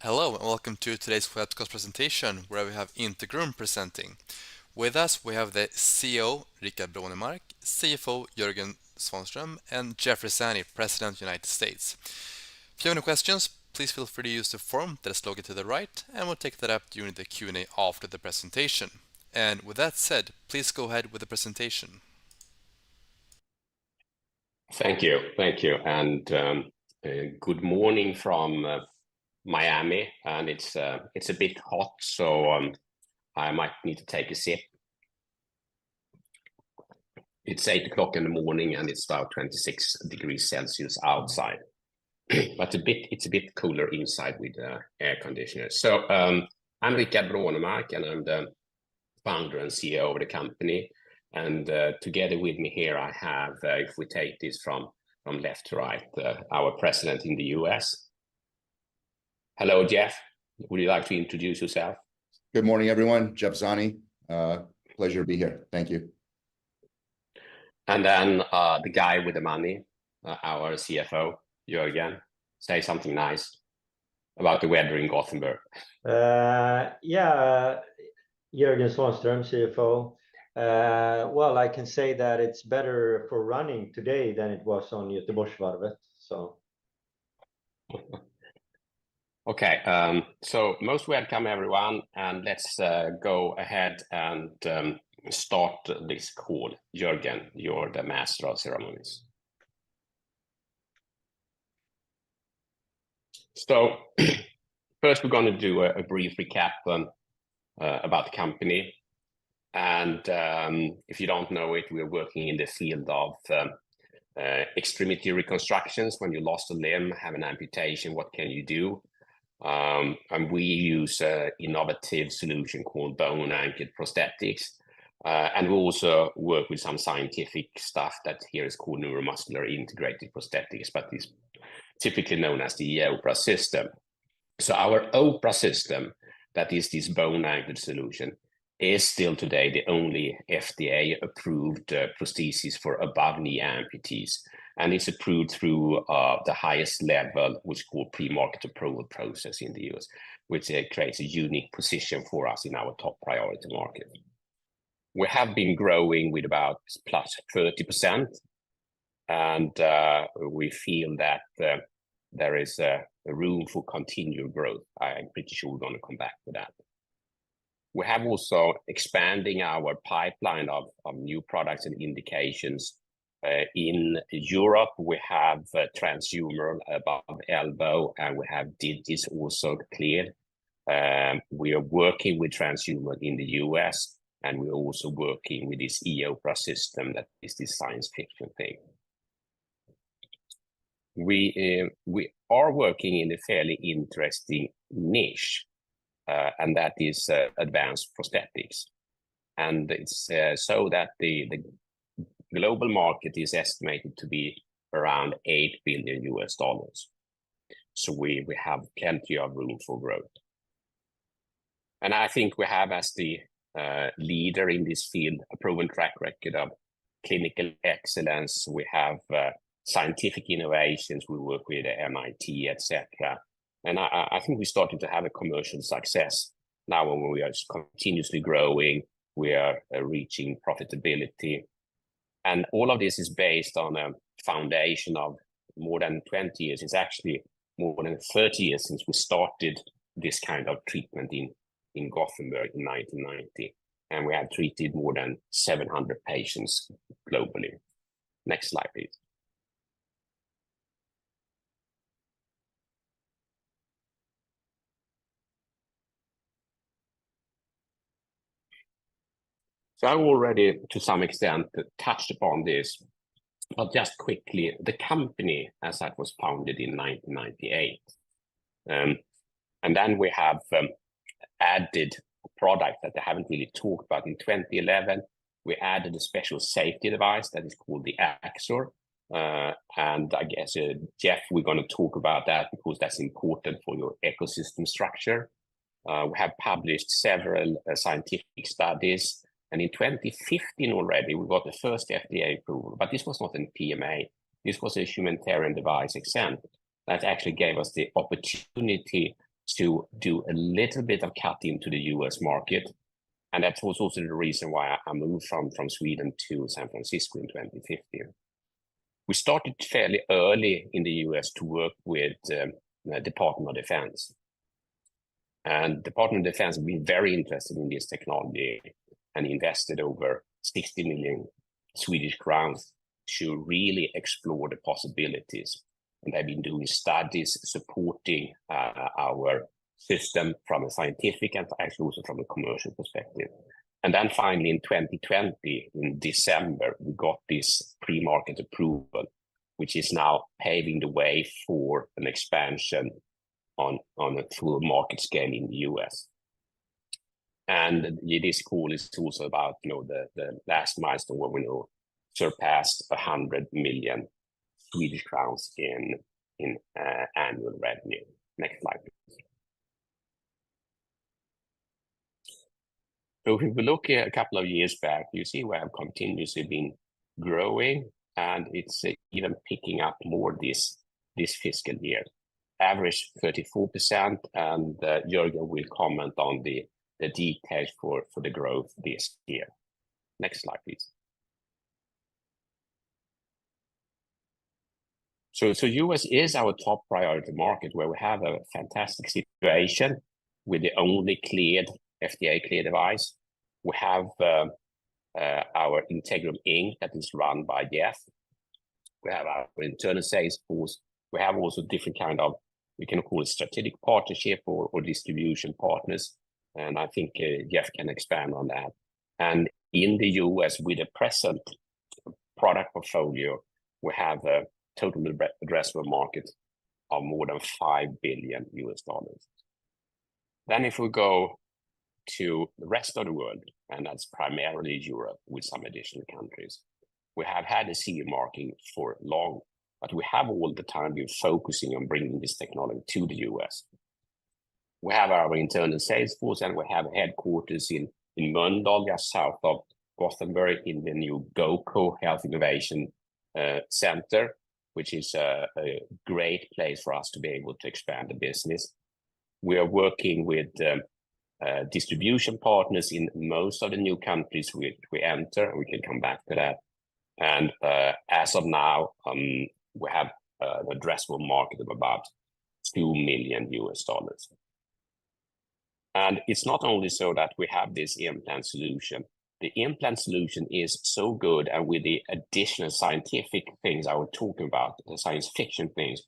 Hello and welcome to today's webcast presentation where we have Integrum presenting. With us we have the CEO Rickard Brånemark, CFO Jörgen Svanström and Jeffrey Sani, President United States. If you have any questions, please feel free to use the form that is located to the right and we'll take that up during the Q&A after the presentation. And with that said, please go ahead with the presentation. Thank you, and good morning from Miami, and it's a bit hot, so I might need to take a sip. It's 8 o'clock in the morning, and it's about 26 degrees Celsius outside, but it's a bit cooler inside with air conditioners. So I'm Rickard Brånemark, and I'm the founder and CEO of the company. And together with me here, I have, if we take this from left to right, our president in the US. Hello, Jeff. Would you like to introduce yourself? Good morning, everyone. Jeff Zani. Pleasure to be here. Thank you. And then the guy with the money, our CFO, Jörgen. Say something nice about the weather in Gothenburg. Jörgen Svanström, CFO. Well, I can say that it's better for running today than it was on Göteborgsvarvet. So. Okay, so most welcome everyone, and let's go ahead and start this call. Jörgen, you're the master of ceremonies. So first we're going to do a brief recap about the company. And if you don't know it, we're working in the field of extremity reconstructions. When you lost a limb, have an amputation, what can you do? And we use an innovative solution called bone-anchored prosthetics. And we also work with some scientific stuff that here is called neuromuscular integrated prosthetics, but is typically known as the OPRA system. So our OPRA system, that is this bone-anchored solution, is still today the only FDA-approved prosthesis for above-knee amputees. And it's approved through the highest level, which is called pre-market approval process in the US, which creates a unique position for us in our top priority market. We have been growing with about plus 30%, and we feel that there is a room for continued growth. I'm pretty sure we're going to come back to that. We have also expanding our pipeline of new products and indications. In Europe, we have transhumeral above elbow, and we have digits also cleared. We are working with transhumeral in the US, and we're also working with this OPRA system that is this science fiction thing. We are working in a fairly interesting niche, and that is advanced prosthetics. And it's so that the global market is estimated to be around $8 billion US. So we have plenty of room for growth. And I think we have, as the leader in this field, a proven track record of clinical excellence. We have scientific innovations. We work with MIT, etc. And I think we're starting to have a commercial success now when we are continuously growing. We are reaching profitability. And all of this is based on a foundation of more than 20 years. It's actually more than 30 years since we started this kind of treatment in Gothenburg in 1990. And we have treated more than 700 patients globally. Next slide, please. So I already, to some extent, touched upon this, but just quickly, the company, as that was founded in 1998. And then we have added a product that I haven't really talked about. In 2011, we added a special safety device that is called the Aktier. And I guess, Jeff, we're going to talk about that because that's important for your ecosystem structure. We have published several scientific studies. And in 2015 already, we got the first FDA approval, but this was not a PMA. This was a humanitarian device exempt that actually gave us the opportunity to do a little bit of cut into the US market. And that was also the reason why I moved from Sweden to San Francisco in 2015. We started fairly early in the US to work with the Department of Defense. And Department of Defense has been very interested in this technology and invested over 60 million Swedish crowns to really explore the possibilities. And they've been doing studies supporting our system from a scientific and actually also from a commercial perspective. And then finally in 2020, in December, we got this pre-market approval, which is now paving the way for an expansion on a full market scale in the US. And this call is also about the last milestone where we surpassed 100 million Swedish crowns in annual revenue. Next slide, please. So if we look a couple of years back, you see we have continuously been growing, and it's even picking up more this fiscal year. Average 34%, and Jörgen will comment on the details for the growth this year. Next slide, please. So US is our top priority market, where we have a fantastic situation with the only FDA cleared device. We have our Integrum Inc. that is run by Jeff. We have our internal sales force. We have also different kind of, we can call it strategic partnership or distribution partners. And I think Jeff can expand on that. And in the US, with the present product portfolio, we have a total addressable market of more than $5 billion. Then if we go to the rest of the world, and that's primarily Europe with some additional countries, we have had a CE marking for long, but we have all the time been focusing on bringing this technology to the US. We have our internal sales force, and we have headquarters in Mölndal, just south of Gothenburg, in the new GoCo Health Innovation Center, which is a great place for us to be able to expand the business. We are working with distribution partners in most of the new countries we enter, and we can come back to that. And as of now, we have an addressable market of about $2 million. And it's not only so that we have this implant solution. The implant solution is so good, and with the additional scientific things I was talking about, the science fiction things,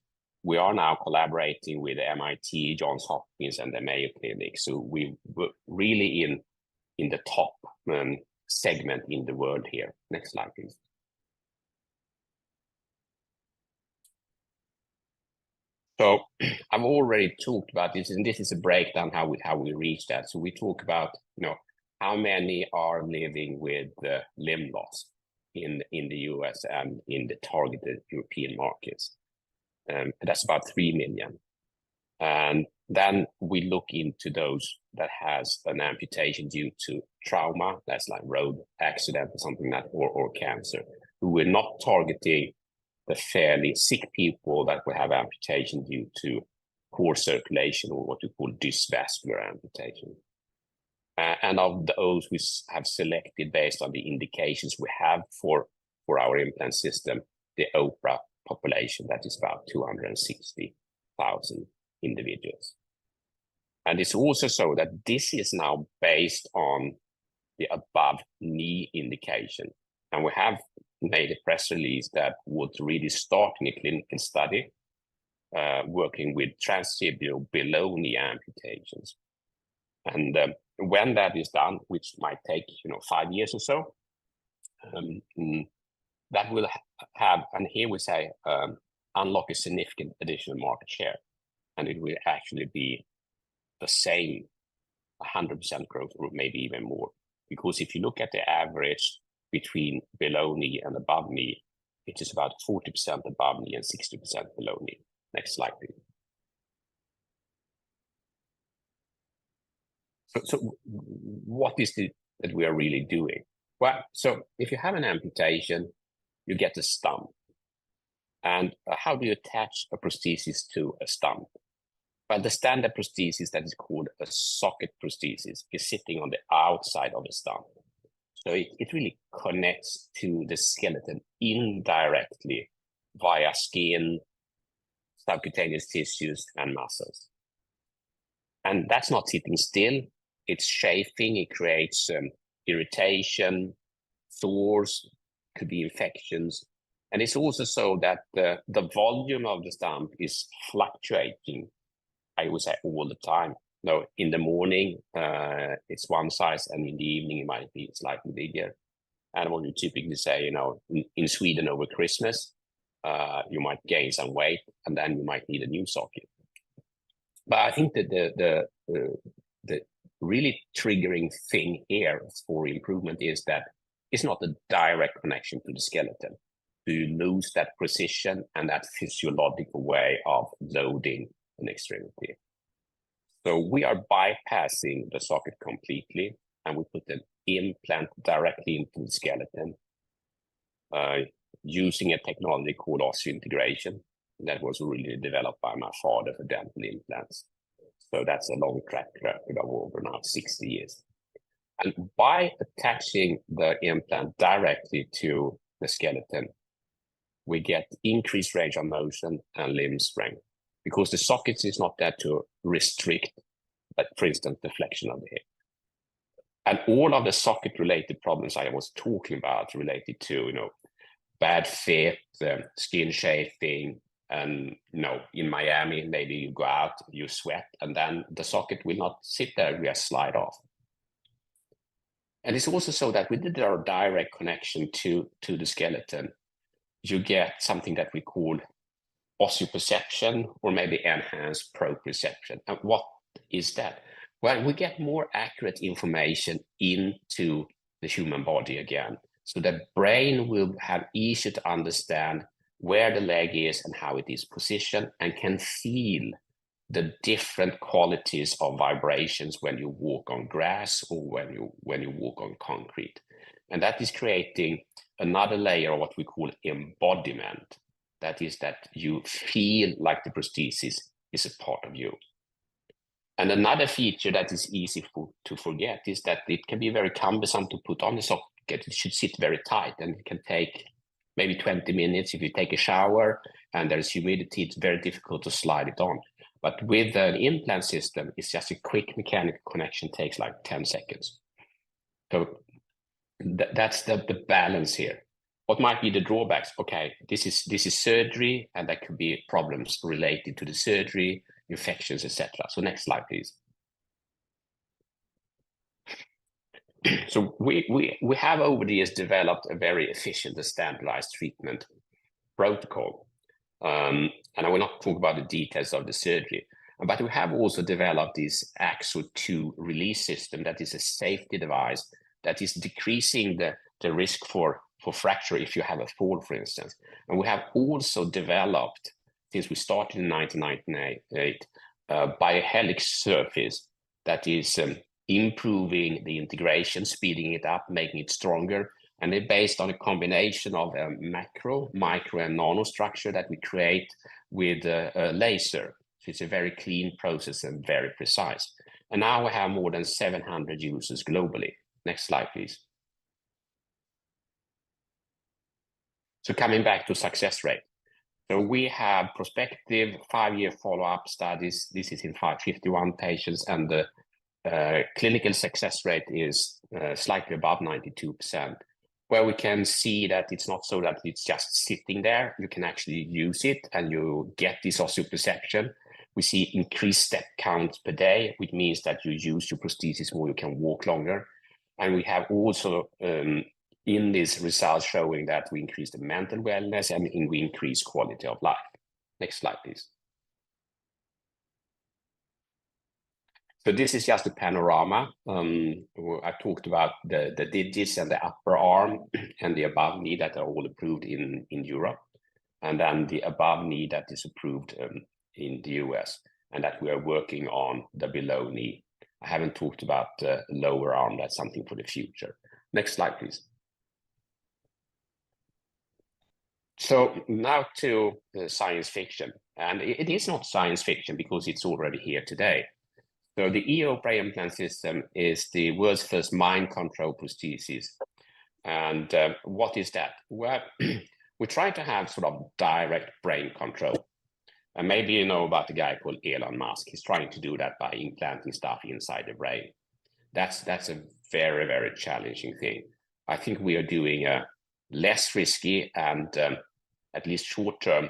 we are now collaborating with MIT, Johns Hopkins, and the Mayo Clinic. So we're really in the top segment in the world here. Next slide, please. So I've already talked about this, and this is a breakdown how we reach that. So we talk about how many are living with limb loss in the US and in the targeted European markets. That's about 3 million. And then we look into those that has an amputation due to trauma, that's like road accident or something like that, or cancer. We're not targeting the fairly sick people that will have amputation due to poor circulation, or what we call dysvascular amputation. And of those, we have selected based on the indications we have for our implant system, the OPRA population, that is about 260,000 individuals. And it's also so that this is now based on the above knee indication. And we have made a press release that would really start in a clinical study working with transtibial below knee amputations. And when that is done, which might take 5 years or so, that will have, and here we say, unlock a significant additional market share. And it will actually be the same 100% growth, or maybe even more. Because if you look at the average between below knee and above knee, it is about 40% above knee and 60% below knee. Next slide, please. So what is it that we are really doing? Well, so if you have an amputation, you get a stump. And how do you attach a prosthesis to a stump? But the standard prosthesis that is called a socket prosthesis is sitting on the outside of the stump. So it really connects to the skeleton indirectly via skin, subcutaneous tissues, and muscles. And that's not sitting still. It's chafing. It creates irritation, sores, could be infections. And it's also so that the volume of the stump is fluctuating, I would say, all the time. No, in the morning, it's one size, and in the evening, it might be slightly bigger. And what you typically say, in Sweden over Christmas, you might gain some weight, and then you might need a new socket. But I think that the really triggering thing here for improvement is that it's not a direct connection to the skeleton. So you lose that precision and that physiological way of loading an extremity. So we are bypassing the socket completely, and we put an implant directly into the skeleton using a technology called osseointegration that was really developed by my father for dental implants. So that's a long track record of over now 60 years. And by attaching the implant directly to the skeleton, we get increased range of motion and limb strength, because the sockets is not there to restrict, but for instance, the flexion of the hip. And all of the socket-related problems I was talking about related to, bad fit, skin chafing, and in Miami, maybe you go out, you sweat, and then the socket will not sit there, we just slide off. And it's also so that with the direct connection to the skeleton, you get something that we call osseoperception, or maybe enhanced proprioception. And what is that? Well, we get more accurate information into the human body again. So the brain will have easier to understand where the leg is and how it is positioned, and can feel the different qualities of vibrations when you walk on grass or when you walk on concrete. And that is creating another layer of what we call embodiment. That is that you feel like the prosthesis is a part of you. And another feature that is easy to forget is that it can be very cumbersome to put on the socket. It should sit very tight, and it can take maybe 20 minutes. If you take a shower and there's humidity, it's very difficult to slide it on. But with an implant system, it's just a quick mechanical connection, takes like 10 seconds. So that's the balance here. What might be the drawbacks? Okay, this is surgery, and there could be problems related to the surgery, infections, etc. So next slide, please. So we have over the years developed a very efficient and standardized treatment protocol. And I will not talk about the details of the surgery, but we have also developed this AXO 2 release system that is a safety device that is decreasing the risk for fracture if you have a fall, for instance. And we have also developed, since we started in 1998, a biohelix surface that is improving the integration, speeding it up, making it stronger. And they're based on a combination of a macro, micro, and nano structure that we create with a laser. So it's a very clean process and very precise. And now we have more than 700 users globally. Next slide, please. So coming back to success rate. So we have prospective 5-year follow-up studies. This is in 51 patients, and the clinical success rate is slightly above 92%, where we can see that it's not so that it's just sitting there. You can actually use it, and you get this osseoperception. We see increased step counts per day, which means that you use your prosthesis more, you can walk longer. And we have also in this result showing that we increase the mental wellness and we increase quality of life. Next slide, please. So this is just a panorama. I talked about the digits and the upper arm and the above knee that are all approved in Europe, and then the above knee that is approved in the US, and that we are working on the below knee. I haven't talked about the lower arm. That's something for the future. Next slide, please. So now to science fiction. And it is not science fiction because it's already here today. So the EO brain implant system is the world's first mind control prosthesis. And what is that? Well, we try to have sort of direct brain control. And maybe you know about the guy called Elon Musk. He's trying to do that by implanting stuff inside the brain. That's a very, very challenging thing. I think we are doing a less risky and at least short-term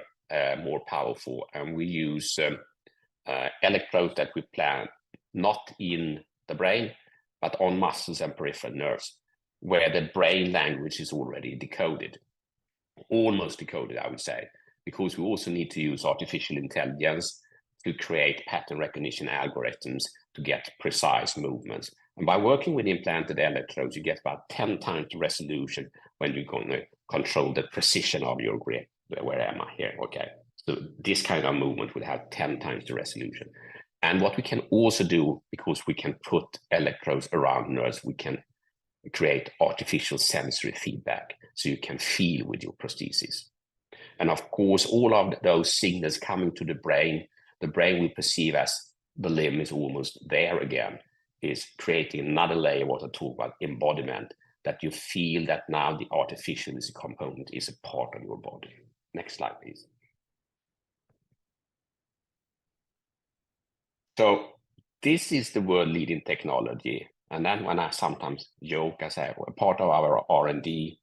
more powerful. And we use electrodes that we plant not in the brain, but on muscles and peripheral nerves, where the brain language is already decoded, almost decoded, I would say, because we also need to use artificial intelligence to create pattern recognition algorithms to get precise movements. And by working with implanted electrodes, you get about 10 times the resolution when you're going to control the precision of your grip. Where am I here? Okay. So this kind of movement would have 10 times the resolution. And what we can also do, because we can put electrodes around nerves, we can create artificial sensory feedback so you can feel with your prosthesis. And of course, all of those signals coming to the brain we perceive as the limb is almost there again, is creating another layer, what I talk about, embodiment, that you feel that now the artificial component is a part of your body. Next slide, please. So this is the world-leading technology. And then when I sometimes joke, I say, well, part of our R&D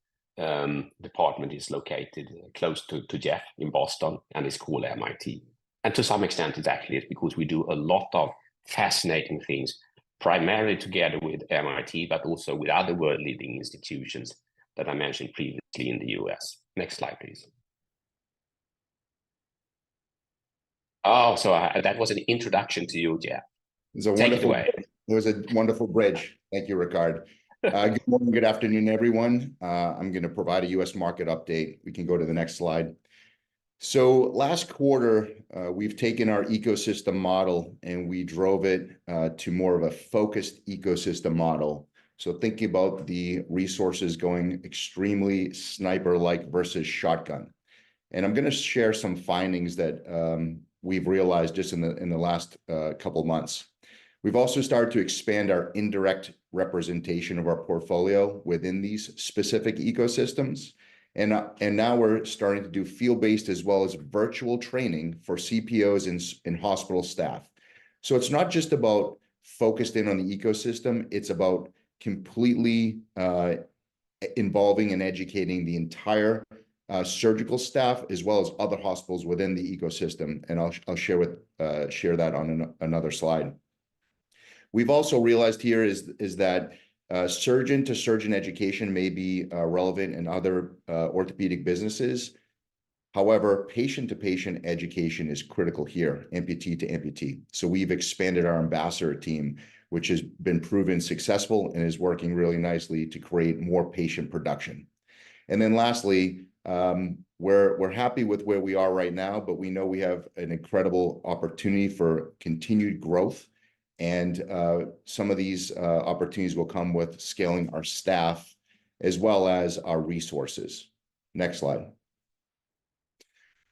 department is located close to Jeff in Boston, and it's called MIT. And to some extent, it's because we do a lot of fascinating things, primarily together with MIT, but also with other world-leading institutions that I mentioned previously in the US. Next slide, please. Oh, so that was an introduction to you, Jeff. Take it away. It was a wonderful bridge. Thank you, Ricard. Good morning, good afternoon, everyone. I'm going to provide a U.S. market update. We can go to the next slide. So last quarter, we've taken our ecosystem model and we drove it to more of a focused ecosystem model. So thinking about the resources going extremely sniper-like versus shotgun. And I'm going to share some findings that we've realized just in the last couple of months. We've also started to expand our indirect representation of our portfolio within these specific ecosystems. And now we're starting to do field-based as well as virtual training for CPOs and hospital staff. So it's not just about focused in on the ecosystem, it's about completely involving and educating the entire surgical staff as well as other hospitals within the ecosystem. And I'll share that on another slide. We've also realized here is that surgeon to surgeon education may be relevant in other orthopedic businesses. However, patient to patient education is critical here, amputee to amputee. So we've expanded our ambassador team, which has been proven successful and is working really nicely to create more patient production. And then lastly, we're happy with where we are right now, but we know we have an incredible opportunity for continued growth. And some of these opportunities will come with scaling our staff as well as our resources. Next slide.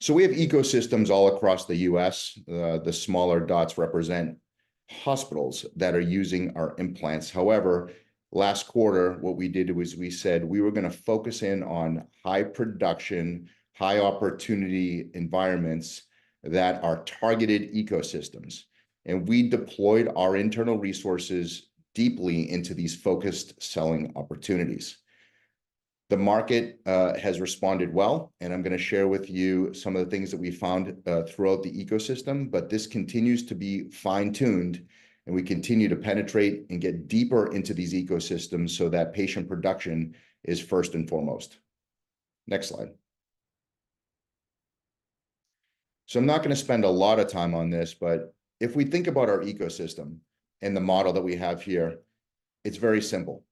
So we have ecosystems all across the US. The smaller dots represent hospitals that are using our implants. However, last quarter, what we did was we said we were going to focus in on high production, high opportunity environments that are targeted ecosystems. And we deployed our internal resources deeply into these focused selling opportunities. The market has responded well, and I'm going to share with you some of the things that we found throughout the ecosystem, but this continues to be fine-tuned, and we continue to penetrate and get deeper into these ecosystems so that patient production is first and foremost. Next slide. So I'm not going to spend a lot of time on this, but if we think about our ecosystem and the model that we have here, it's very simple.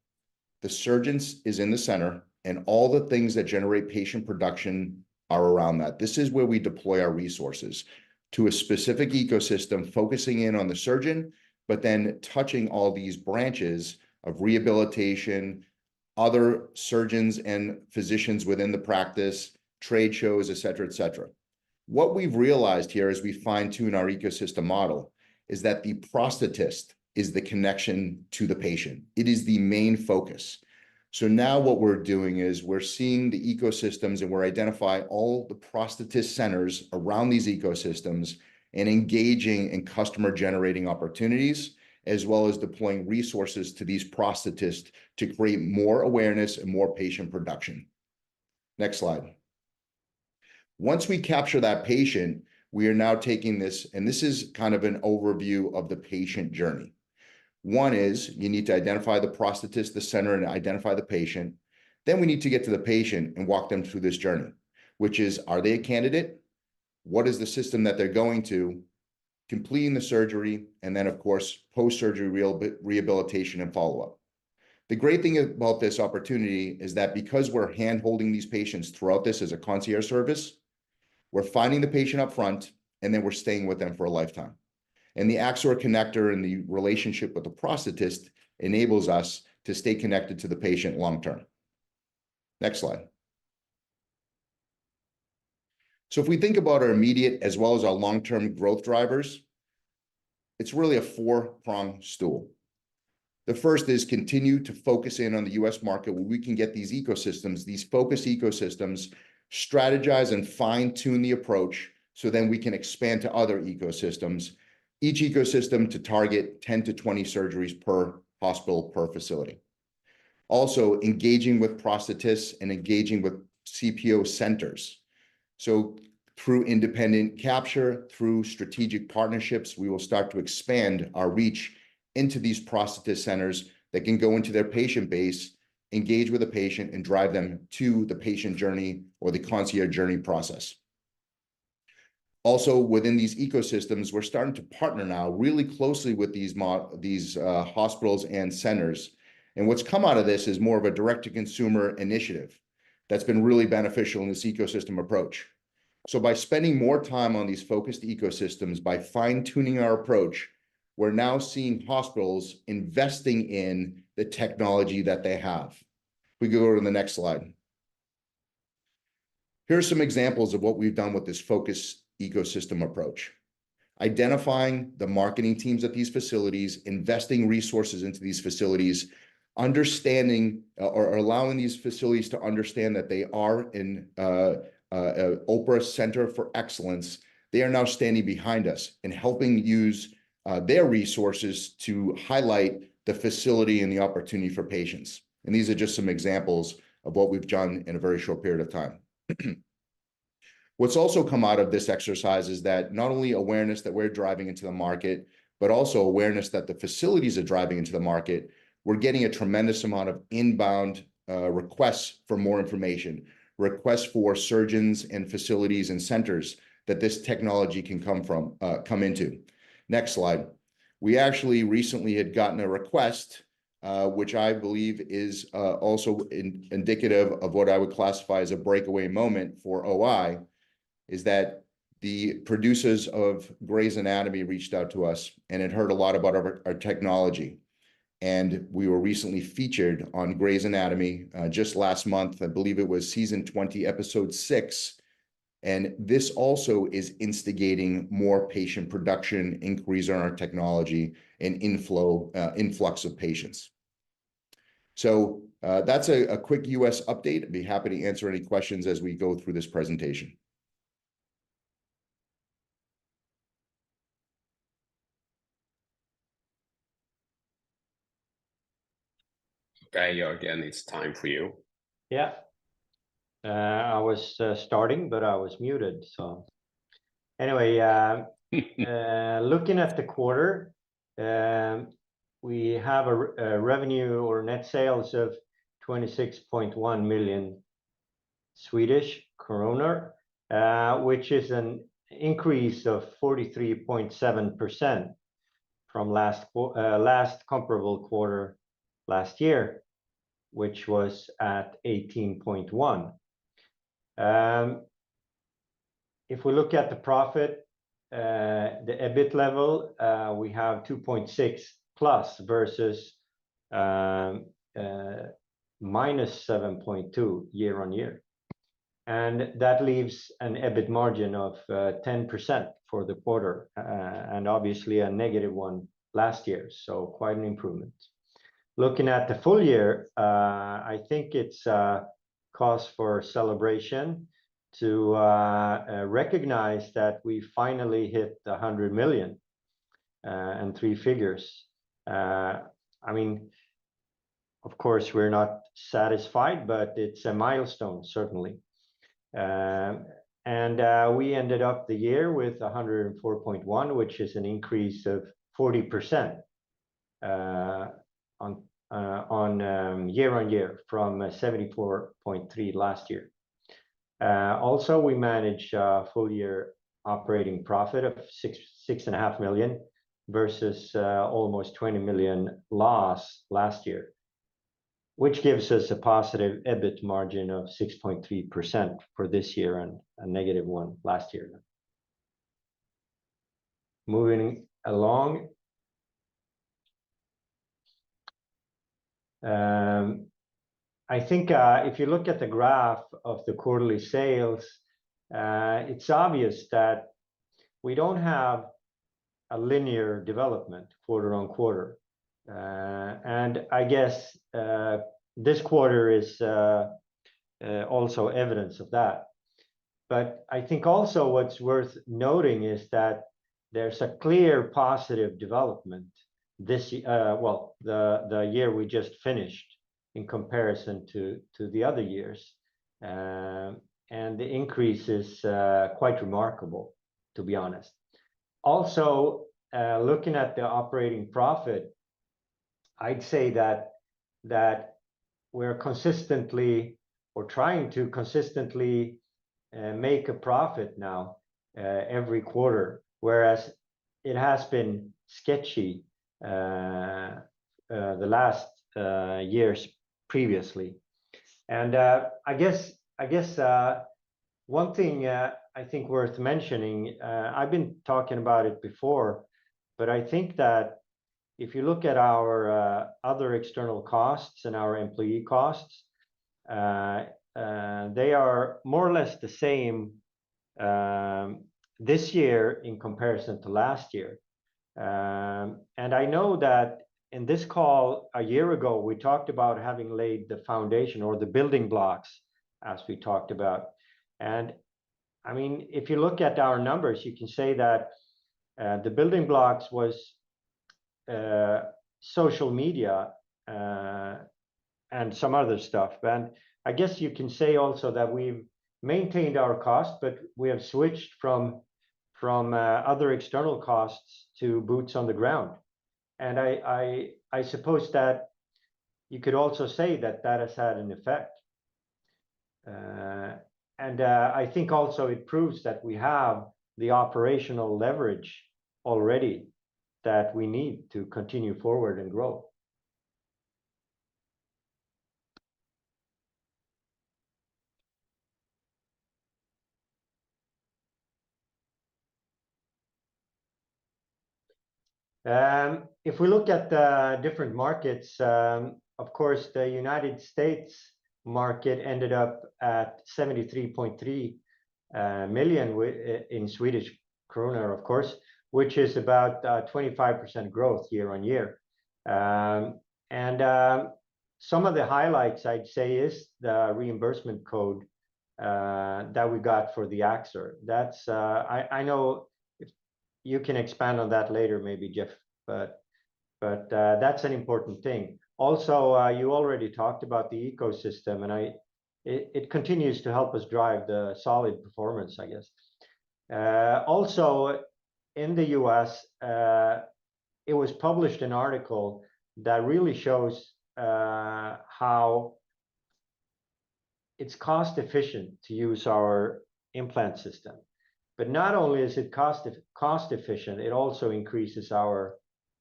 The surgeons is in the center, and all the things that generate patient production are around that. This is where we deploy our resources to a specific ecosystem, focusing in on the surgeon, but then touching all these branches of rehabilitation, other surgeons and physicians within the practice, trade shows, et cetera, et cetera. What we've realized here as we fine-tune our ecosystem model is that the prosthetist is the connection to the patient. It is the main focus. So now what we're doing is we're seeing the ecosystems and we're identifying all the prosthetist centers around these ecosystems and engaging in customer generating opportunities, as well as deploying resources to these prosthetists to create more awareness and more patient production. Next slide. Once we capture that patient, we are now taking this, and this is kind of an overview of the patient journey. One is you need to identify the prosthetist, the center, and identify the patient. Then we need to get to the patient and walk them through this journey, which is, are they a candidate? What is the system that they're going to? Completing the surgery, and then, of course, post-surgery rehabilitation and follow-up. The great thing about this opportunity is that because we're hand-holding these patients throughout this as a concierge service, we're finding the patient up front, and then we're staying with them for a lifetime. And the Aktier connector and the relationship with the prosthetist enables us to stay connected to the patient long-term. Next slide. So if we think about our immediate as well as our long-term growth drivers, it's really a four-pronged stool. The first is continue to focus in on the US market where we can get these ecosystems, these focused ecosystems, strategize and fine-tune the approach so then we can expand to other ecosystems, each ecosystem to target 10 to 20 surgeries per hospital per facility. Also engaging with prosthetists and engaging with CPO centers. So through independent capture, through strategic partnerships, we will start to expand our reach into these prosthetist centers that can go into their patient base, engage with the patient, and drive them to the patient journey or the concierge journey process. Also, within these ecosystems, we're starting to partner now really closely with these hospitals and centers. And what's come out of this is more of a direct-to-consumer initiative that's been really beneficial in this ecosystem approach. So by spending more time on these focused ecosystems, by fine-tuning our approach, we're now seeing hospitals investing in the technology that they have. We go to the next slide. Here are some examples of what we've done with this focused ecosystem approach. Identifying the marketing teams at these facilities, investing resources into these facilities, understanding or allowing these facilities to understand that they are in Oprah Center for Excellence. They are now standing behind us and helping use their resources to highlight the facility and the opportunity for patients. And these are just some examples of what we've done in a very short period of time. What's also come out of this exercise is that not only awareness that we're driving into the market, but also awareness that the facilities are driving into the market. We're getting a tremendous amount of inbound requests for more information, requests for surgeons and facilities and centers that this technology can come into. Next slide. We actually recently had gotten a request, which I believe is also indicative of what I would classify as a breakaway moment for OI, is that the producers of Grey's Anatomy reached out to us and had heard a lot about our technology. And we were recently featured on Grey's Anatomy just last month. I believe it was season 20, episode 6. And this also is instigating more patient production, inquiries on our technology, and influx of patients. So that's a quick US update. I'd be happy to answer any questions as we go through this presentation. Okay, Jörgen, it's time for you. Yeah. I was starting, but I was muted. So anyway, looking at the quarter, we have a revenue or net sales of 26.1 million Swedish kronor, which is an increase of 43.7% from last comparable quarter last year, which was at 18.1. If we look at the profit, the EBIT level, we have 2.6 plus versus minus 7.2 year on year. And that leaves an EBIT margin of 10% for the quarter, and obviously a negative one last year, so quite an improvement. Looking at the full year, I think it's cause for celebration to recognize that we finally hit 100 million and 3 figures. I mean, of course, we're not satisfied, but it's a milestone, certainly. We ended up the year with 104.1, which is an increase of 40% on year-on-year from 74.3 last year. Also, we managed a full year operating profit of 6.5 million versus almost 20 million loss last year, which gives us a positive EBIT margin of 6.3% for this year and a negative one last year. Moving along. I think if you look at the graph of the quarterly sales, it's obvious that we don't have a linear development quarter on quarter. And I guess this quarter is also evidence of that. But I think also what's worth noting is that there's a clear positive development this the year we just finished in comparison to the other years. And the increase is quite remarkable, to be honest. Also, looking at the operating profit, I'd say that we're consistently or trying to consistently make a profit now every quarter, whereas it has been sketchy the last years previously. And I guess one thing I think worth mentioning, I've been talking about it before, but I think that if you look at our other external costs and our employee costs, they are more or less the same this year in comparison to last year. And I know that in this call a year ago, we talked about having laid the foundation or the building blocks, as we talked about. And I mean, if you look at our numbers, you can say that the building blocks was social media and some other stuff. And I guess you can say also that we've maintained our cost, but we have switched from other external costs to boots on the ground. And I suppose that you could also say that that has had an effect. And I think also it proves that we have the operational leverage already that we need to continue forward and grow. If we look at the different markets, of course, the United States market ended up at 73.3 million in Swedish krona, of course, which is about 25% growth year on year. And some of the highlights, I'd say, is the reimbursement code that we got for the Aktier. That's I know you can expand on that later, maybe, Jeff, but that's an important thing. Also, you already talked about the ecosystem, and it continues to help us drive the solid performance, I guess. Also, in the US, it was published an article that really shows how it's cost efficient to use our implant system. But not only is it cost efficient, it also increases our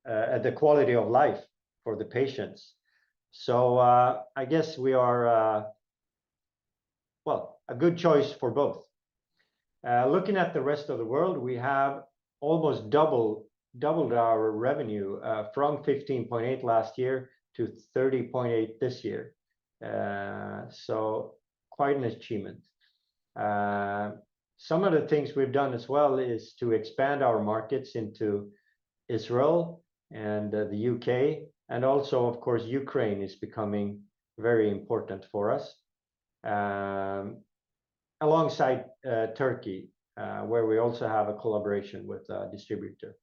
the quality of life for the patients. So I guess we are well, a good choice for both. Looking at the rest of the world, we have almost doubled our revenue from 15.8 last year to 30.8 this year. So quite an achievement. Some of the things we've done as well is to expand our markets into Israel and the UK, and also, of course, Ukraine is becoming very important for us, alongside Turkey, where we also have a collaboration with a distributor.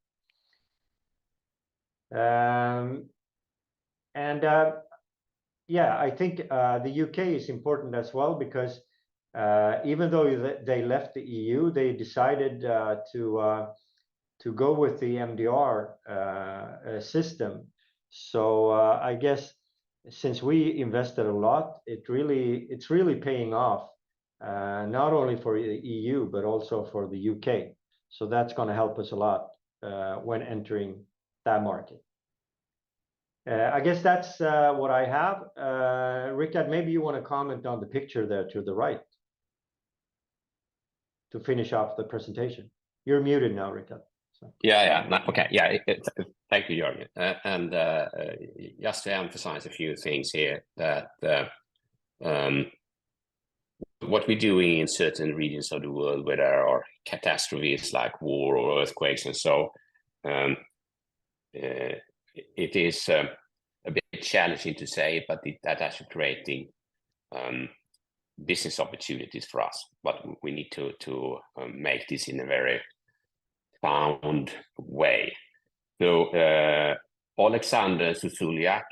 Yeah, I think the UK is important as well, because even though they left the EU, they decided to go with the MDR system. So I guess since we invested a lot, it's really paying off, not only for the EU but also for the UK. So that's going to help us a lot when entering that market. I guess that's what I have. Rickard, maybe you want to comment on the picture there to the right to finish off the presentation. You're muted now, Rickard. So. Yeah. Okay. Yeah. Thank you, Jörgen. And just to emphasize a few things here, that what we're doing in certain regions of the world where there are catastrophes like war or earthquakes and so, it is a bit challenging to say, but that is creating business opportunities for us. But we need to make this in a very sound way. So Alexander Susuliak,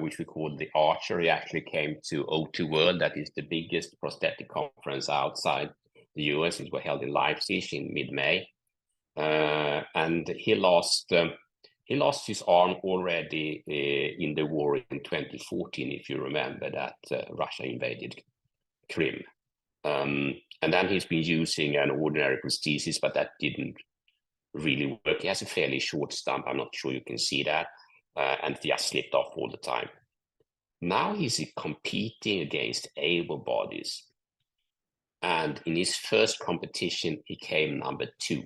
which we call the Archer, he actually came to O2 World, that is the biggest prosthetic conference outside the US. It was held in Leipzig in mid-May, and he lost his arm already in the war in 2014, if you remember that Russia invaded Crimea. And then he's been using an ordinary prosthesis, but that didn't really work. He has a fairly short stump. I'm not sure you can see that. And he just slipped off all the time. Now he's competing against able bodies. And in his first competition, he came number 2.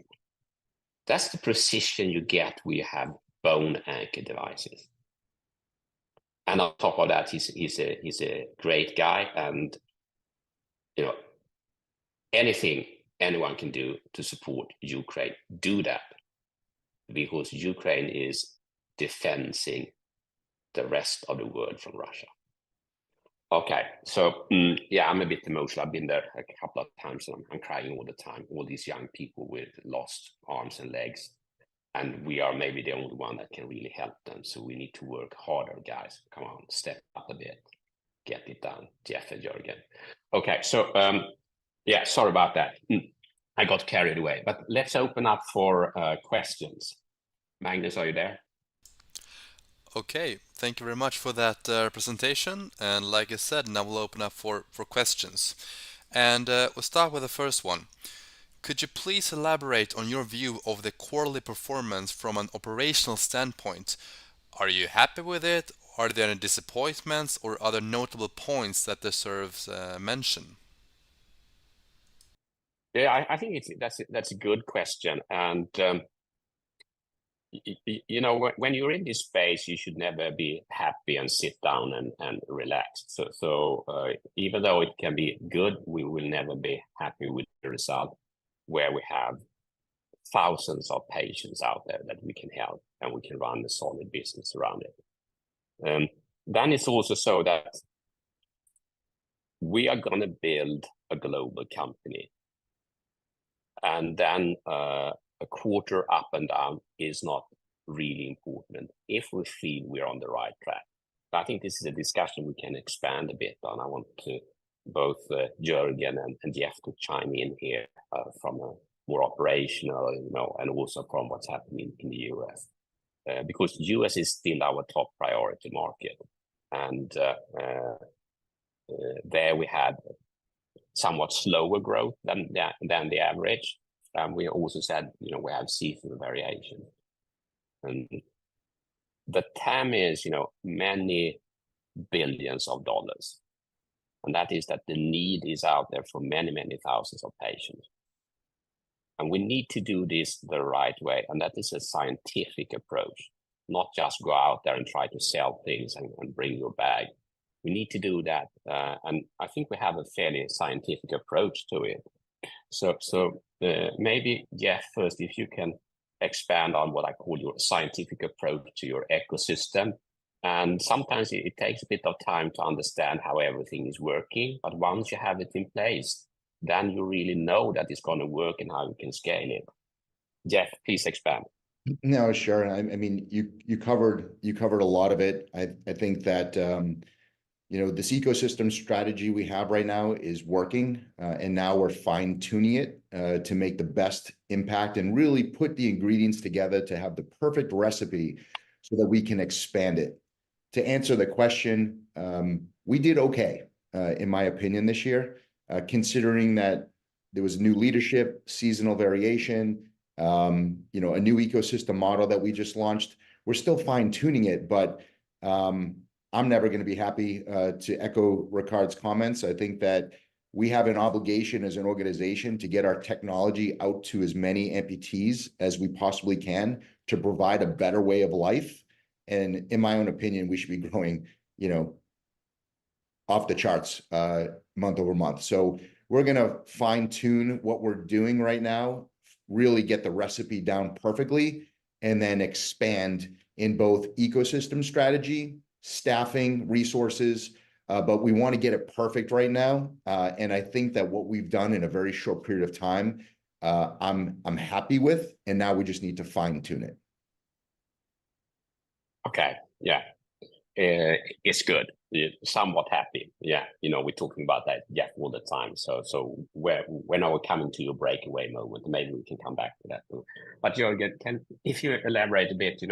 That's the precision you get when you have bone anchor devices. And on top of that, he's a great guy. And you know, anything anyone can do to support Ukraine, do that, because Ukraine is defending the rest of the world from Russia. Okay, so yeah, I'm a bit emotional. I've been there a couple of times and I'm crying all the time. All these young people with lost arms and legs, and we are maybe the only one that can really help them. So we need to work harder, guys. Come on, step up a bit, get it done, Jeff and Jörgen. Okay, so yeah, sorry about that. I got carried away, but let's open up for questions. Magnus, are you there? Okay, thank you very much for that presentation. And like I said, now we'll open up for questions. And we'll start with the first one. Could you please elaborate on your view of the quarterly performance from an operational standpoint? Are you happy with it? Are there any disappointments or other notable points that deserves mention? Yeah, I think that's a good question. And you know, when you're in this space, you should never be happy and sit down and relax. So even though it can be good, we will never be happy with the result, where we have thousands of patients out there that we can help and we can run a solid business around it. Then it's also so that we are going to build a global company. And then a quarter up and down is not really important if we feel we're on the right track. So I think this is a discussion we can expand a bit on. I want to both Jörgen and Jeff to chime in here from a more operational, you know, and also from what's happening in the US. Because US is still our top priority market. And there we had somewhat slower growth than the average. We also said, you know, we have seasonal variation. And the TAM is, you know, many billions of dollars. And that is that the need is out there for many, many thousands of patients. And we need to do this the right way. And that is a scientific approach, not just go out there and try to sell things and bring your bag. We need to do that, and I think we have a fairly scientific approach to it. So maybe Jeff, first, if you can expand on what I call your scientific approach to your ecosystem. And sometimes it takes a bit of time to understand how everything is working, but once you have it in place, then you really know that it's going to work and how you can scale it. Jeff, please expand. No, sure. I mean, you covered a lot of it. I think that this ecosystem strategy we have right now is working, and now we're fine-tuning it to make the best impact and really put the ingredients together to have the perfect recipe so that we can expand it. To answer the question, we did okay, in my opinion, this year, considering that there was new leadership, seasonal variation, a new ecosystem model that we just launched. We're still fine-tuning it, but I'm never going to be happy to echo Ricard's comments. I think that we have an obligation as an organization to get our technology out to as many amputees as we possibly can to provide a better way of life. And in my own opinion, we should be growing, off the charts month over month. So we're going to fine tune what we're doing right now, really get the recipe down perfectly, and then expand in both ecosystem strategy, staffing, resources, but we want to get it perfect right now. And I think that what we've done in a very short period of time, I'm happy with, and now we just need to fine tune it. Okay, yeah, it's good. Somewhat happy. Yeah, we're talking about that, yeah, all the time. So when are we coming to your breakaway moment? Maybe we can come back to that too. But Jörgen, if you elaborate a bit,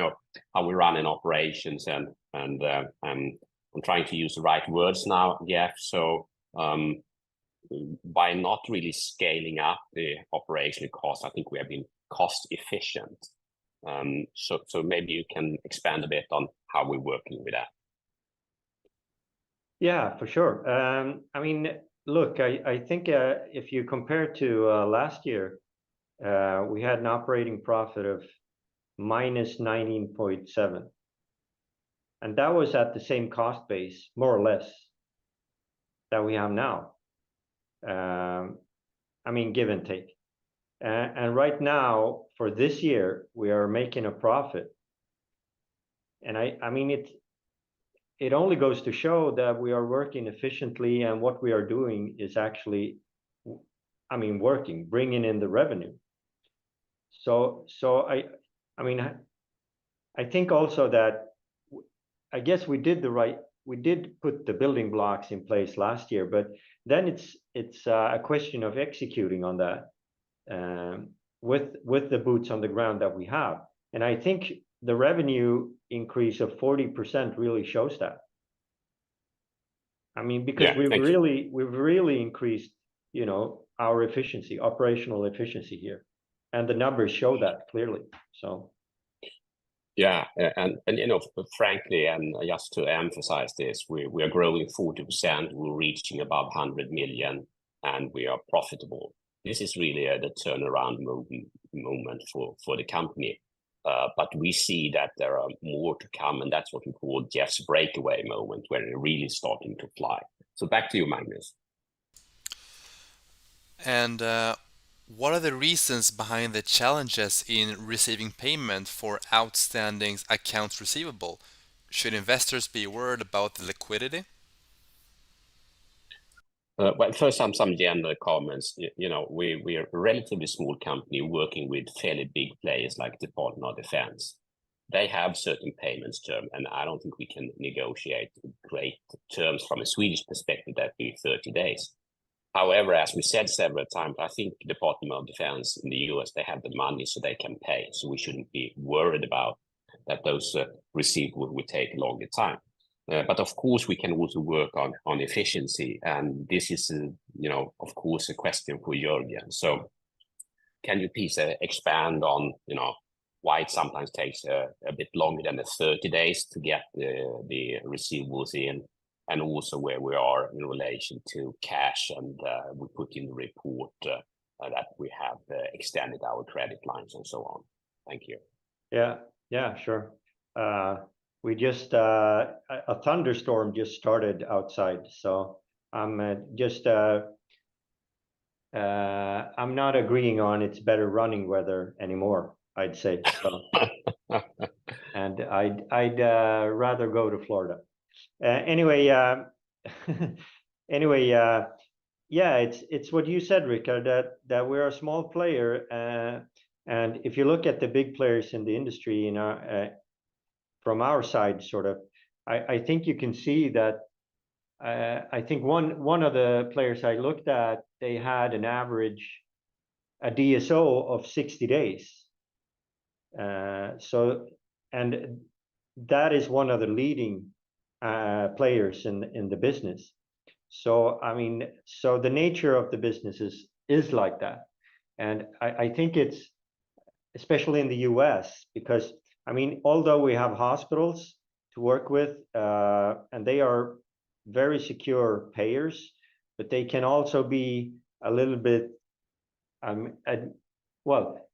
how we run in operations and I'm trying to use the right words now, Jeff. So by not really scaling up the operational cost, I think we have been cost efficient. So maybe you can expand a bit on how we're working with that. Yeah, for sure. I mean, look, I think if you compare to last year, we had an operating profit of minus 19.7. And that was at the same cost base, more or less, that we have now. I mean, give and take. And right now, for this year, we are making a profit. And I mean, it only goes to show that we are working efficiently, and what we are doing is actually, I mean, working, bringing in the revenue. So I mean, I think also that I guess we did put the building blocks in place last year, but then it's a question of executing on that with the boots on the ground that we have. And I think the revenue increase of 40% really shows that. I mean, because we've really increased, our efficiency, operational efficiency here, and the numbers show that clearly. So. Yeah, and frankly, and just to emphasize this, we are growing 40%. We're reaching above 100 million, and we are profitable. This is really the turnaround moment for the company. But we see that there are more to come, and that's what we call Jeff's breakaway moment, where it's really starting to fly. So back to you, Magnus. And what are the reasons behind the challenges in receiving payment for outstanding accounts receivable? Should investors be worried about the liquidity? Well, first, some general comments. We are a relatively small company working with fairly big players like Department of Defense. They have certain payments term, and I don't think we can negotiate great terms from a Swedish perspective that be 30 days. However, as we said several times, I think the Department of Defense in the US, they have the money so they can pay. So we shouldn't be worried about that those receivables will take a longer time. But of course, we can also work on efficiency. And this is, of course, a question for Jörgen. So can you please expand on, why it sometimes takes a bit longer than the 30 days to get the receivables in, and also where we are in relation to cash, and we put in the report that we have extended our credit lines and so on. Thank you. Yeah, sure. we just a thunderstorm just started outside, so I'm I'm not agreeing on it's better running weather anymore, I'd say. So, and I'd rather go to Florida. Anyway, anyway, yeah, it's what you said, Rickard, that we're a small player, and if you look at the big players in the industry, you know, from our side, sort of, I think you can see that. I think one of the players I looked at, they had an average, a DSO of 60 days. So, and that is one of the leading players in the business. So, I mean, so the nature of the business is like that. And I think it's, especially in the US, because, I mean, although we have hospitals to work with, and they are very secure payers, but they can also be a little bit, well,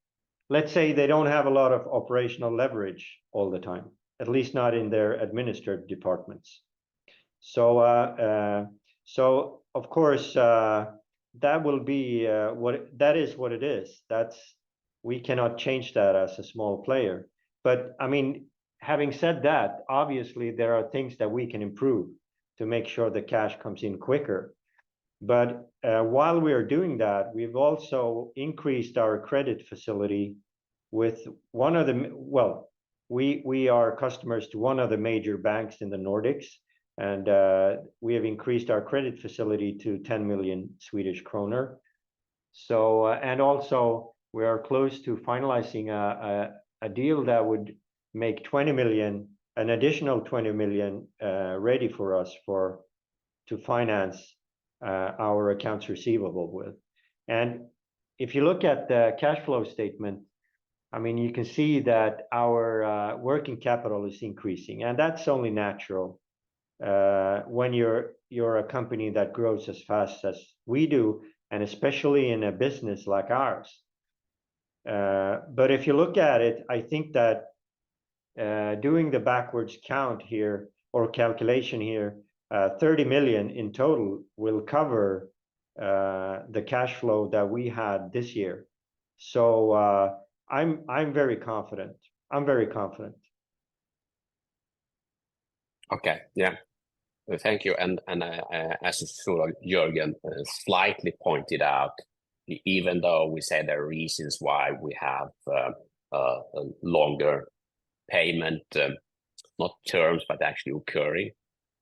let's say they don't have a lot of operational leverage all the time, at least not in their administrative departments. So, so of course, that will be that is what it is. We cannot change that as a small player. But I mean, having said that, obviously there are things that we can improve to make sure the cash comes in quicker. But while we are doing that, we've also increased our credit facility with one of the, well, we are customers to one of the major banks in the Nordics, and we have increased our credit facility to 10 million Swedish kronor. So, and also we are close to finalizing a deal that would make 20 million, an additional 20 million ready for us to finance our accounts receivable with. And if you look at the cash flow statement, I mean, you can see that our working capital is increasing, and that's only natural when you're a company that grows as fast as we do, and especially in a business like ours. But if you look at it, I think that doing the backwards count here, or calculation here, 30 million in total will cover the cash flow that we had this year. So I'm very confident. I'm very confident. Okay, yeah, thank you. And as sort of Jörgen slightly pointed out, even though we say there are reasons why we have a longer payment, not terms, but actually occurring,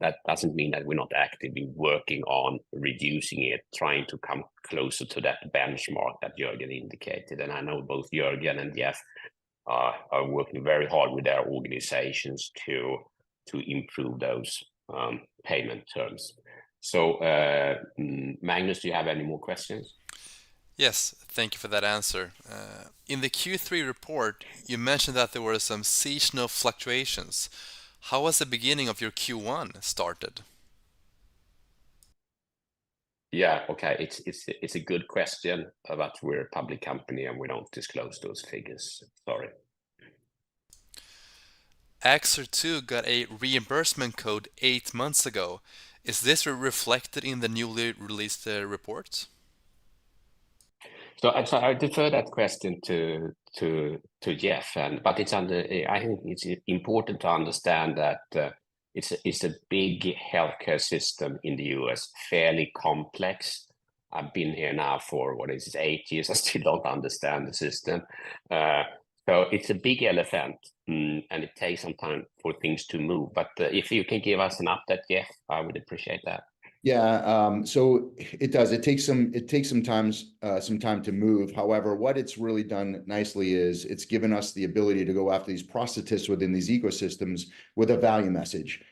that doesn't mean that we're not actively working on reducing it, trying to come closer to that benchmark that Jörgen indicated. And I know both Jörgen and Jeff are working very hard with their organizations to improve those payment terms. So, Magnus, do you have any more questions? Yes, thank you for that answer. In the Q3 report, you mentioned that there were some seasonal fluctuations. How was the beginning of your Q1 started? Yeah, okay, it's a good question, but we're a public company and we don't disclose those figures. Sorry. Aktier 2 got a reimbursement code 8 months ago. Is this reflected in the newly released report? So I defer that question to Jeff, but it's I think it's important to understand that it's a big healthcare system in the US, fairly complex. I've been here now for 8 years. I still don't understand the system. So it's a big elephant, and it takes some time for things to move. But if you can give us an update, Jeff, I would appreciate that. Yeah, so it does. It takes some time to move. However, what it's really done nicely is it's given us the ability to go after these prosthetists within these ecosystems with a value message.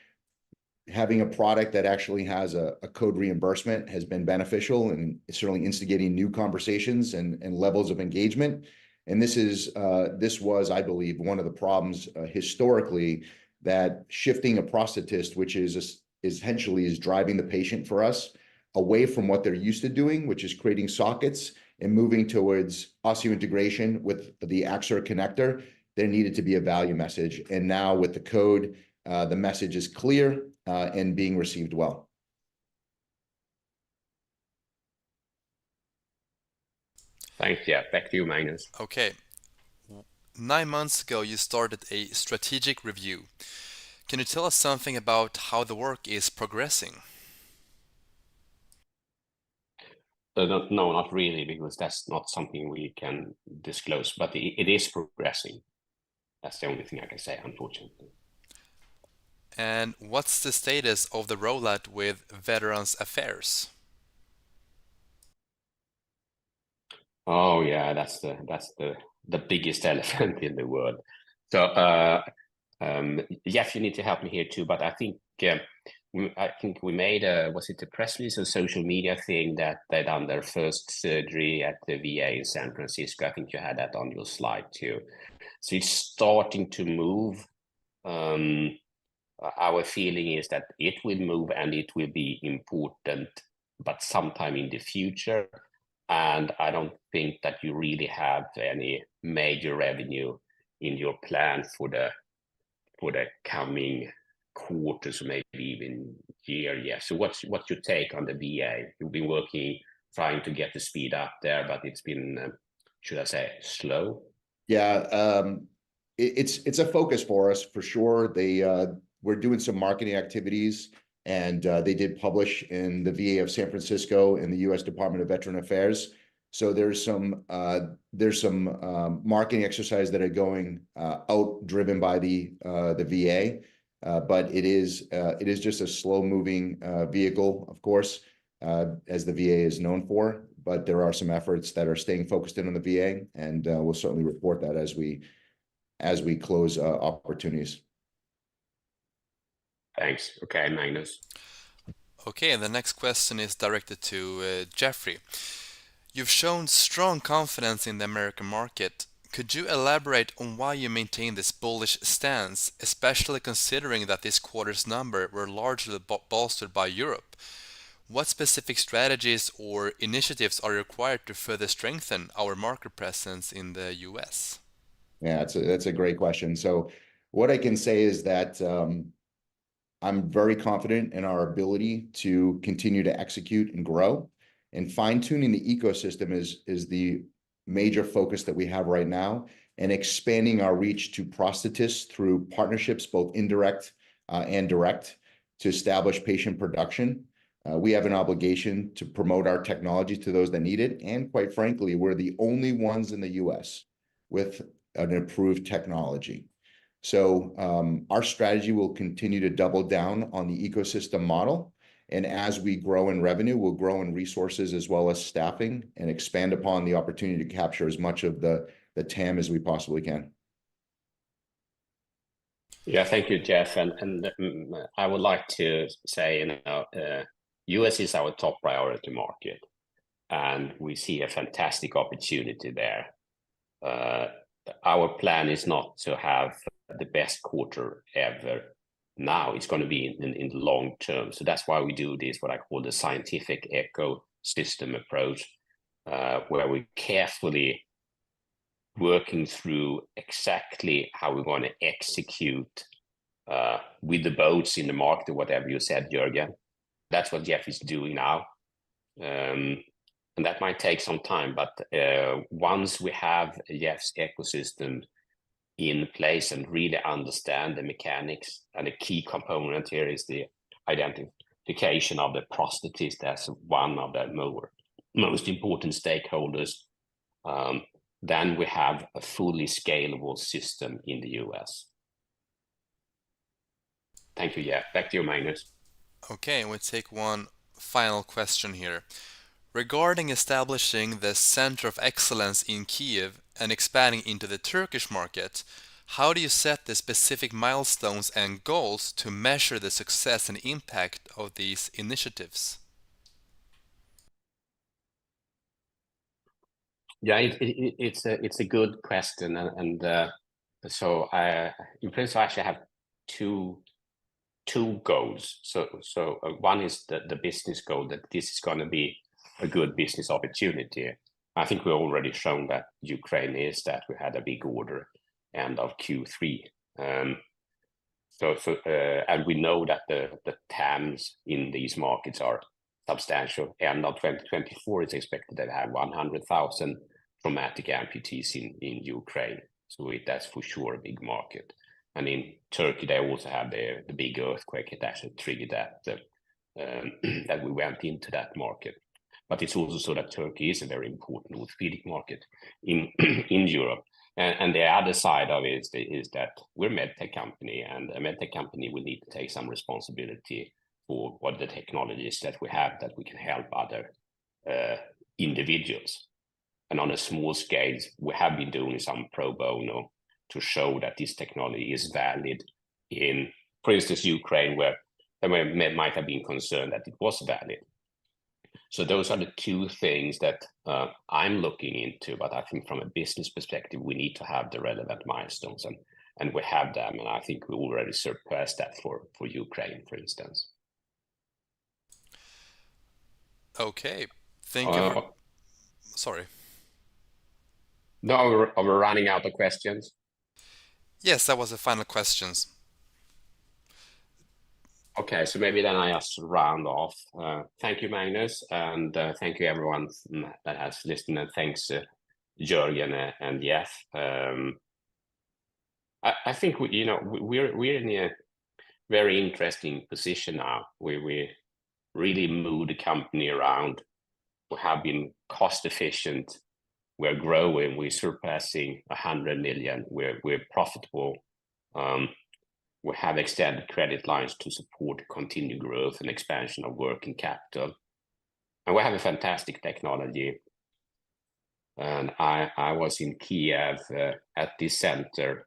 Having a product that actually has a code reimbursement has been beneficial, and it's certainly instigating new conversations and levels of engagement. And this was, I believe, one of the problems historically, that shifting a prosthetist, which is essentially is driving the patient for us away from what they're used to doing, which is creating sockets, and moving towards osseointegration with the Aktier connector. There needed to be a value message. And now with the code, The message is clear and being received well. Thanks, yeah. Back to you, Magnus. Okay. 9 months ago, you started a strategic review. Can you tell us something about how the work is progressing? No, not really, because that's not something we can disclose, but it is progressing. That's the only thing I can say, unfortunately. And what's the status of the rollout with Veterans Affairs? Oh yeah, that's the biggest elephant in the world. So Jeff, you need to help me here too. But I think we made was it a press release or social media thing that they done their first surgery at the VA in San Francisco. I think you had that on your slide too. So it's starting to move. Our feeling is that it will move and it will be important, but sometime in the future. And I don't think that you really have any major revenue in your plan for the coming quarters, or maybe even year. Yeah. So what's your take on the VA? You've been working, trying to get the speed up there, but it's been, should I say, slow? Yeah, it's a focus for us for sure. We're doing some marketing activities, and they did publish in the VA of San Francisco and the U.S. Department of Veteran Affairs. So there's some marketing exercise that are going out, driven by the VA, but it is just a slow moving vehicle, of course, as the VA is known for. But there are some efforts that are staying focused in on the VA, and we'll certainly report that as we close opportunities. Thanks. Okay, Magnus. Okay, and the next question is directed to Jeffrey. You've shown strong confidence in the American market. Could you elaborate on why you maintain this bullish stance, especially considering that this quarter's number were largely bolstered by Europe? What specific strategies or initiatives are required to further strengthen our market presence in the US? Yeah, that's a great question. So what I can say is that I'm very confident in our ability to continue to execute and grow, and fine-tuning the ecosystem is the major focus that we have right now, and expanding our reach to prosthetists through partnerships, both indirect and direct, to establish patient production. We have an obligation to promote our technology to those that need it, and quite frankly, we're the only ones in the US with an approved technology. So our strategy will continue to double down on the ecosystem model. And as we grow in revenue, we'll grow in resources as well as staffing, and expand upon the opportunity to capture as much of the TAM as we possibly can. Yeah, thank you, Jeff. And I would like to say, US is our top priority market, and we see a fantastic opportunity there. Our plan is not to have the best quarter ever now. It's going to be in the long term. So that's why we do this, what I call the scientific ecosystem approach, where we carefully working through exactly how we're going to execute with the boats in the market, or whatever you said, Jürgen. That's what Jeff is doing now. And that might take some time, but once we have Jeff's ecosystem in place and really understand the mechanics, and a key component here is the identification of the prosthetist as one of the most important stakeholders, then we have a fully scalable system in the US. Thank you, Jeff. Back to you, Magnus. Okay, and we'll take one final question here. Regarding establishing the Center of Excellence in Kiev and expanding into the Turkish market, how do you set the specific milestones and goals to measure the success and impact of these initiatives? Yeah, it's a good question, and so in principle, I actually have two goals. So one is the business goal, that this is going to be a good business opportunity. I think we've already shown that Ukraine is that. We had a big order end of Q3. And we know that the TAMs in these markets are substantial. End of 2024 is expected to have 100,000 traumatic amputees in Ukraine. So that's for sure a big market. And in Turkey, they also have the big earthquake. It actually triggered that we went into that market. But it's also so that Turkey is a very important orthopedic market in Europe. And the other side of it is that we're a medtech company, and a medtech company will need to take some responsibility for what the technologies that we have that we can help other individuals. And on a small scale, we have been doing some pro bono to show that this technology is valid in, for instance, Ukraine, where they might have been concerned that it was valid. So those are the two things that I'm looking into, but I think from a business perspective, we need to have the relevant milestones, and we have them, and I think we already surpassed that for Ukraine, for instance. Okay, thank you. Sorry. No, are we running out of questions? Yes, that was the final questions. Okay, so maybe then I just round off. Thank you, Magnus, and thank you everyone that has listened, and thanks Jörgen and Jeff. I think we're in a very interesting position now. We really moved the company around. We have been cost efficient. We're growing. We're surpassing 100 million. We're profitable. We have extended credit lines to support continued growth and expansion of working capital. And we have a fantastic technology. And I was in Kiev at this center,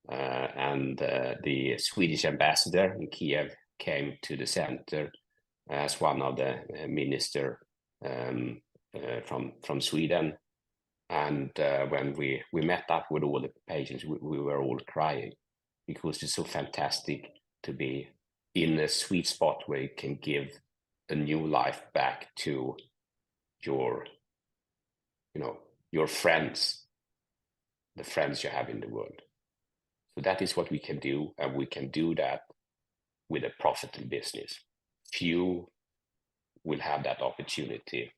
and the Swedish ambassador in Kiev came to the center as one of the minister from Sweden. And when we met up with all the patients, we were all crying, because it's so fantastic to be in a sweet spot where you can give a new life back to your friends, the friends you have in the world. So that is what we can do, and we can do that with a profitable business. Few will have that opportunity,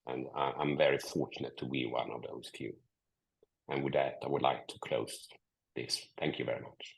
and I'm very fortunate to be one of those few. And with that, I would like to close this. Thank you very much.